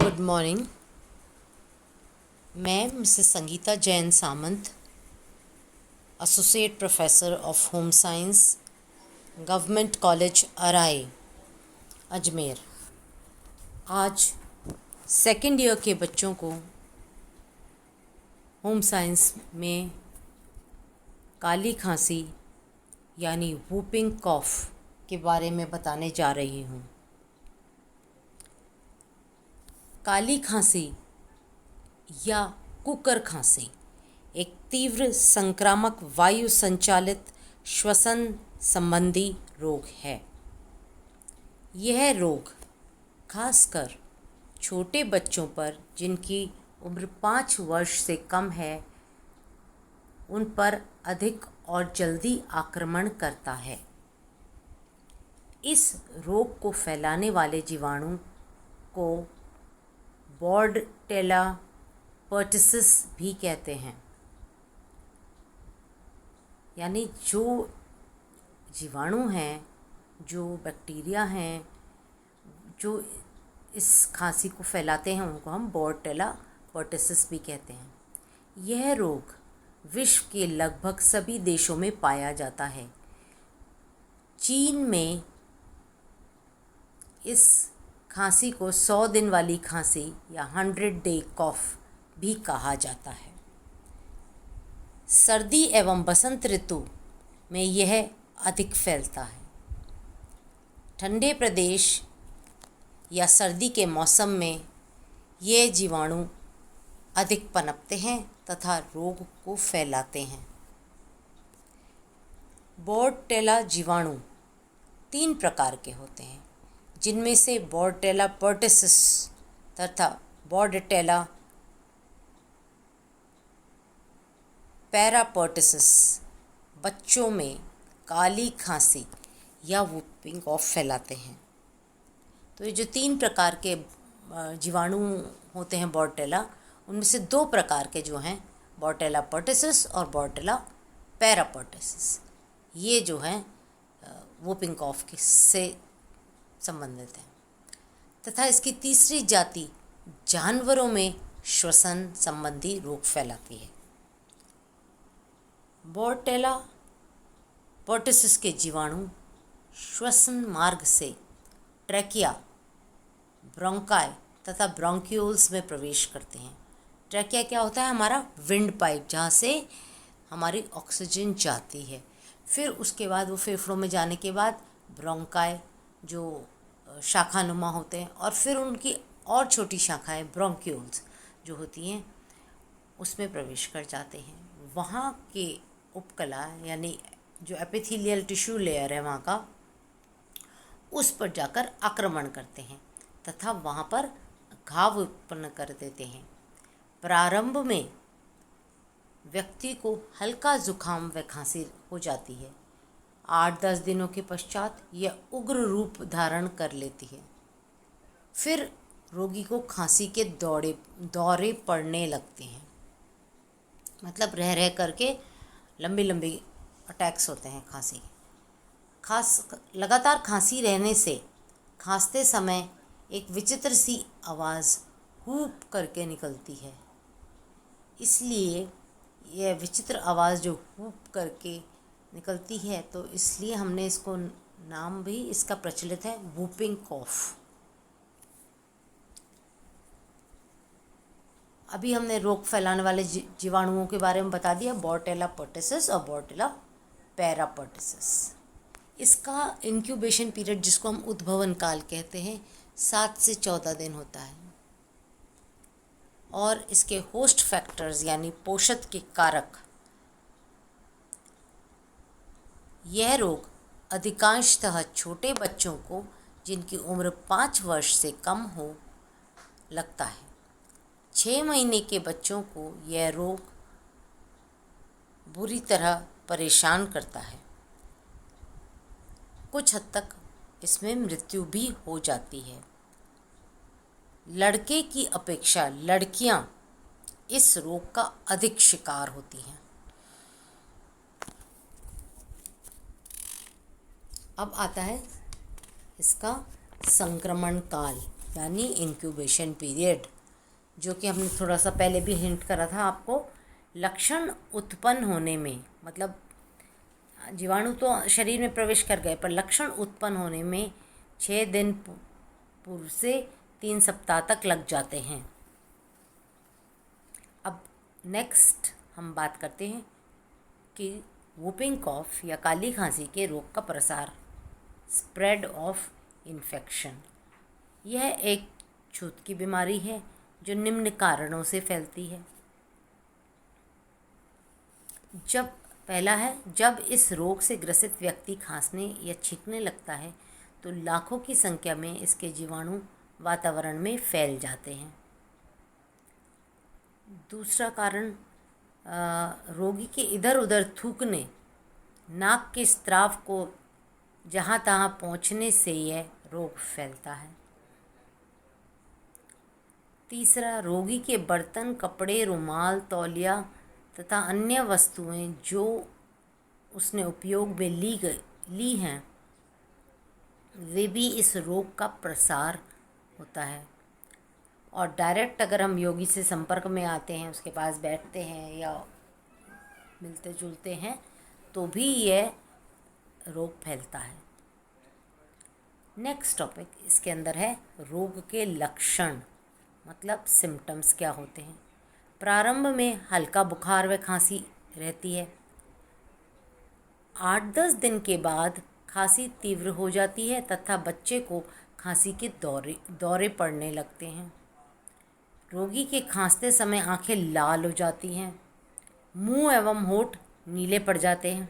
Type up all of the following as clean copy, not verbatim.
Good morning. मैं Mrs Sangeeta Jain Samant, associate professor of home science, government college Arai, Ajmer. आज second year के बच्चों को होम साइंस में काली खांसी यानी वूपिंग कॉफ के बारे में बताने जा रही हूँ। काली खांसी या कुकर खांसी एक तीव्र संक्रामक वायु संचालित श्वसन संबंधी रोग है। यह रोग खासकर छोटे बच्चों पर जिनकी उम्र 5 वर्ष से कम है उन पर अधिक और जल्दी आक्रमण करता है। इस रोग को फैलाने वाले जीवाणु को बोर्डटेला पर्टिसिस भी कहते हैं। यानी जो जीवाणु हैं, जो बैक्टीरिया हैं जो इस खांसी को फैलाते हैं उनको हम बोर्डटेला पर्टिसिस भी कहते हैं। यह रोग विश्व के लगभग सभी देशों में पाया जाता है। चीन में इस खांसी को 100 दिन वाली खांसी या 100 डे कॉफ भी कहा जाता है। सर्दी एवं बसंत ऋतु में यह अधिक फैलता है। ठंडे प्रदेश या सर्दी के मौसम में ये जीवाणु अधिक पनपते हैं तथा रोग को फैलाते हैं। बोर्डटेला जीवाणु 3 प्रकार के होते हैं, जिनमें से बोर्डटेला पर्टिसिस तथा बोर्डटेला पैरापर्टिसिस बच्चों में काली खांसी या वूपिंग कॉफ फैलाते हैं। तो ये जो 3 प्रकार के जीवाणु होते हैं बोर्डटेला, उनमें से 2 प्रकार के जो हैं बोर्डटेला पर्टिसिस और बोर्डटेला पैरापर्टिसिस, ये जो हैं वूपिंग कॉफ के से संबंधित है। तथा इसकी तीसरी जाति जानवरों में श्वसन संबंधी रोग फैलाती है। बोर्डटेला पर्टिसिस के जीवाणु श्वसन मार्ग से ट्रैकिया, ब्रोंकाई तथा ब्रोंक्यूल्स में प्रवेश करते हैं। ट्रैकिया क्या होता है? हमारा विंड पाइप, जहाँ से हमारी ऑक्सीजन जाती है। फिर उसके बाद वो फेफड़ों में जाने के बाद ब्रोंकाई जो शाखानुमा होते हैं, और फिर उनकी और छोटी शाखाएं ब्रोंक्यूल्स जो होती हैं उसमें प्रवेश कर जाते हैं। वहाँ के उपकला यानी जो एपिथेलियल टिश्यू लेयर है वहाँ का, उस पर जाकर आक्रमण करते हैं तथा वहाँ पर घाव उत्पन्न कर देते हैं। प्रारंभ में व्यक्ति को हल्का जुखाम व खांसी हो जाती है। 8-10 दिनों के पश्चात यह उग्र रूप धारण कर लेती है। फिर रोगी को खांसी के दौरे पड़ने लगते हैं। मतलब रह रह करके लंबी लंबी अटैक्स होते हैं खांसी के। लगातार खांसी रहने से खांसते समय एक विचित्र सी आवाज़ हूप करके निकलती है। इसलिए यह विचित्र आवाज़ जो हूप करके निकलती है, तो इसलिए हमने इसको नाम भी इसका प्रचलित है वूपिंग कॉफ। अभी हमने रोग फैलाने वाले जीवाणुओं के बारे में बता दिया, बोर्डटेला पर्टिसिस और बोर्डटेला पैरापर्टिसिस। इसका इंक्यूबेशन पीरियड, जिसको हम उद्भवन काल कहते हैं, 7 से 14 दिन होता है। और इसके होस्ट फैक्टर्स यानी पोषक के कारक, यह रोग अधिकांशतः छोटे बच्चों को जिनकी उम्र 5 वर्ष से कम हो लगता है। 6 महीने के बच्चों को यह रोग बुरी तरह परेशान करता है। कुछ हद तक इसमें मृत्यु भी हो जाती है। लड़के की अपेक्षा लड़कियां इस रोग का अधिक शिकार होती हैं। अब आता है इसका संक्रमण काल। यानी इंक्यूबेशन पीरियड, जो कि हमने थोड़ा सा पहले भी हिंट करा था आपको। लक्षण उत्पन्न होने में, मतलब जीवाणु तो शरीर में प्रवेश कर गए, पर लक्षण उत्पन्न होने में 6 दिन पूर्व से 3 सप्ताह तक लग जाते हैं। अब नेक्स्ट हम बात करते हैं कि वूपिंग कॉफ या काली खांसी के रोग का प्रसार, स्प्रेड ऑफ इन्फेक्शन। यह एक छूत की बीमारी है जो निम्न कारणों से फैलती है। पहला है, जब इस रोग से ग्रसित व्यक्ति खांसने या छींकने लगता है तो लाखों की संख्या में इसके जीवाणु वातावरण में फैल जाते हैं। दूसरा कारण, रोगी के इधर उधर थूकने, नाक के स्राव को जहाँ तहाँ पहुँचने से यह रोग फैलता है। तीसरा, रोगी के बर्तन, कपड़े, रुमाल, तौलिया तथा अन्य वस्तुएं जो उसने उपयोग में ली हैं, वे भी इस रोग का प्रसार होता है। और डायरेक्ट अगर हम रोगी से संपर्क में आते हैं, उसके पास बैठते हैं या मिलते जुलते हैं, तो भी यह रोग फैलता है। नेक्स्ट टॉपिक इसके अंदर है रोग के लक्षण, मतलब सिम्टम्स क्या होते हैं। प्रारंभ में हल्का बुखार व खांसी रहती है। 8-10 दिन के बाद खांसी तीव्र हो जाती है तथा बच्चे को खांसी के दौरे पड़ने लगते हैं। रोगी के खांसते समय आंखें लाल हो जाती हैं, मुंह एवं होंठ नीले पड़ जाते हैं।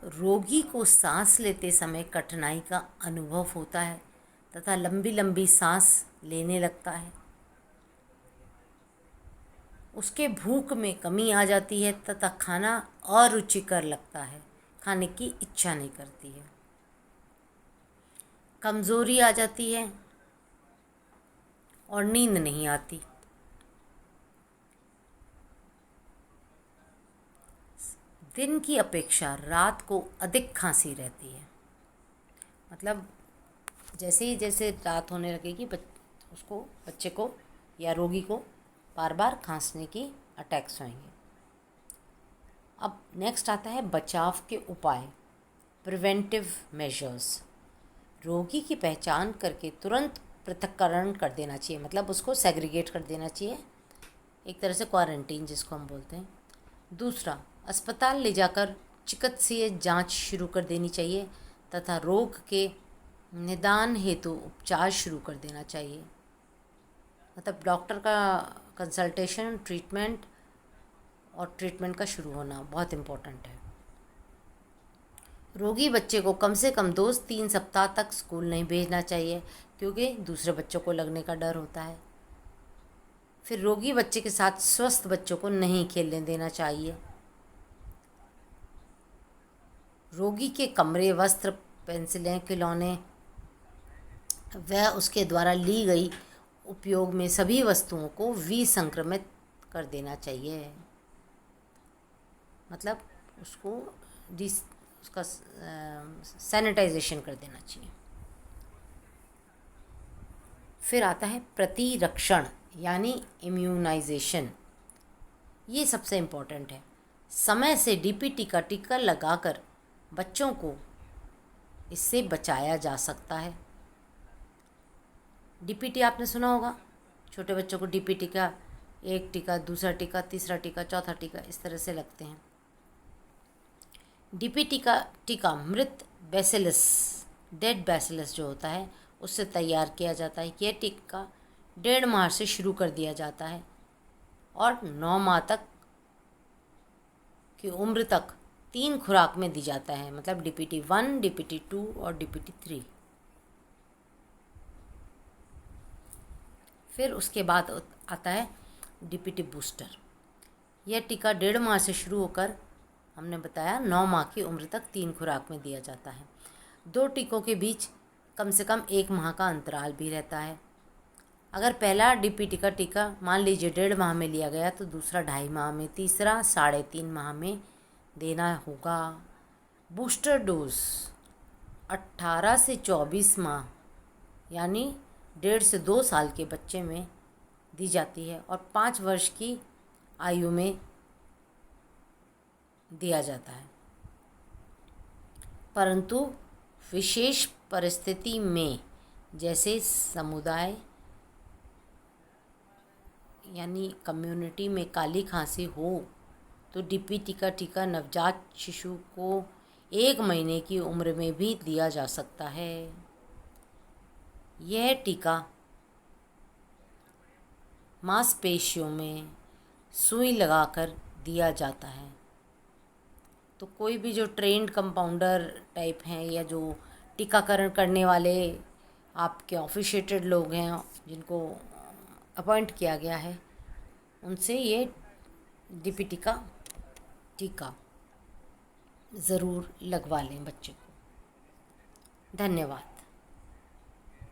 रोगी को सांस लेते समय कठिनाई का अनुभव होता है तथा लंबी लंबी सांस लेने लगता है। उसके भूख में कमी आ जाती है तथा खाना अरुचिकर लगता है, खाने की इच्छा नहीं करती है। कमज़ोरी आ जाती है और नींद नहीं आती। दिन की अपेक्षा रात को अधिक खांसी रहती है। मतलब जैसे रात होने लगेगी, बच्चे को या रोगी को बार बार खांसने की अटैक्स होंगे। अब नेक्स्ट आता है बचाव के उपाय, प्रिवेंटिव मेजर्स। रोगी की पहचान करके तुरंत पृथक्करण कर देना चाहिए, मतलब उसको सेग्रीगेट कर देना चाहिए, एक तरह से क्वारंटीन जिसको हम बोलते हैं। दूसरा, अस्पताल ले जाकर चिकित्सीय जांच शुरू कर देनी चाहिए तथा रोग के निदान हेतु उपचार शुरू कर देना चाहिए। मतलब डॉक्टर का कंसल्टेशन, ट्रीटमेंट का शुरू होना बहुत इम्पोर्टेंट है। रोगी बच्चे को कम से कम 2-3 सप्ताह तक स्कूल नहीं भेजना चाहिए, क्योंकि दूसरे बच्चों को लगने का डर होता है। फिर रोगी बच्चे के साथ स्वस्थ बच्चों को नहीं खेलने देना चाहिए। रोगी के कमरे, वस्त्र, पेंसिलें, खिलौने वह उसके द्वारा ली गई उपयोग में सभी वस्तुओं को विसंक्रमित कर देना चाहिए, मतलब उसका सैनिटाइजेशन कर देना चाहिए। फिर आता है प्रतिरक्षण यानी इम्यूनाइजेशन। ये सबसे इम्पोर्टेंट है। समय से डीपीटी का टीका लगाकर बच्चों को इससे बचाया जा सकता है। डीपीटी आपने सुना होगा, छोटे बच्चों को डीपीटी का एक टीका, दूसरा टीका, तीसरा टीका, चौथा टीका, इस तरह से लगते हैं। डीपीटी का टीका मृत बैसिलस, डेड बैसिलस जो होता है, उससे तैयार किया जाता है। यह टीका 1.5 माह से शुरू कर दिया जाता है और 9 माह तक की उम्र तक 3 खुराक में दी जाता है, मतलब डीपीटी 1, डीपीटी 2 और डीपीटी 3। फिर उसके बाद आता है डीपीटी बूस्टर। यह टीका 1.5 माह से शुरू होकर, हमने बताया, 9 माह की उम्र तक 3 खुराक में दिया जाता है। 2 टीकों के बीच कम से कम 1 माह का अंतराल भी रहता है। अगर पहला डीपीटी का टीका मान लीजिए 1.5 माह में लिया गया, तो दूसरा 2.5 माह में, तीसरा 3.5 माह में देना होगा। बूस्टर डोज 18 से 24 माह यानी 1.5 से 2 साल के बच्चे में दी जाती है और 5 वर्ष की आयु में दिया जाता है। परंतु विशेष परिस्थिति में, जैसे समुदाय यानी कम्युनिटी में काली खांसी हो, तो डीपीटी का टीका नवजात शिशु को 1 महीने की उम्र में भी दिया जा सकता है। यह टीका मांसपेशियों में सुई लगाकर दिया जाता है। तो कोई भी जो ट्रेंड कंपाउंडर टाइप हैं या जो टीकाकरण करने वाले आपके ऑफिशिएटेड लोग हैं जिनको अपॉइंट किया गया है, उनसे ये डीपीटी का टीका ज़रूर लगवा लें बच्चे को। धन्यवाद।